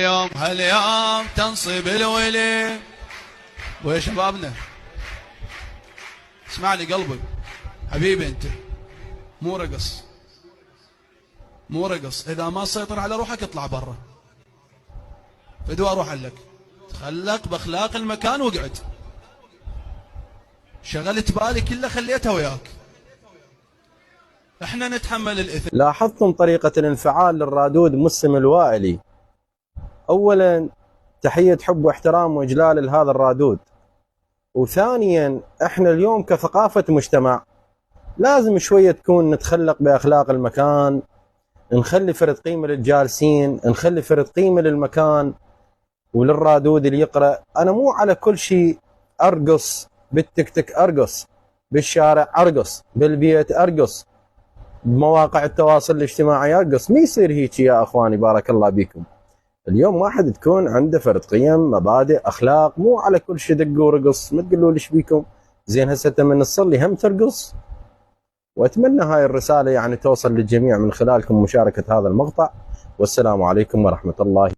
يوم هاليوم تنصب الولي. ويا شبابنا اسمعني قلبي حبيبي، انت مو رقص، مو رقص. اذا ما تسيطر على روحك اطلع برا. فدوا اروح لك، تخلق باخلاق المكان واقعد. شغلت بالي كله خليتها وياك. احنا نتحمل الاثم. لاحظتم طريقة الانفعال للرادود مسلم الوائلي. اولا تحية حب واحترام واجلال لهذا الرادود، وثانيا احنا اليوم كثقافة مجتمع لازم شوية تكون نتخلق باخلاق المكان، نخلي فرد قيمة للجالسين، نخلي فرد قيمة للمكان وللرادود اللي يقرأ. انا مو على كل شيء ارقص، بالتك تك ارقص، بالشارع ارقص، بالبيت ارقص، بمواقع التواصل الاجتماعي ارقص. ما يصير هيك يا اخواني، بارك الله بكم. اليوم واحد تكون عنده فرد قيم، مبادئ، اخلاق، مو على كل شيء دق ورقص. ما تقولوا ليش بيكم زين هسه من تصلي هم ترقص. واتمنى هاي الرساله يعني توصل للجميع من خلالكم مشاركه هذا المقطع. والسلام عليكم ورحمه الله.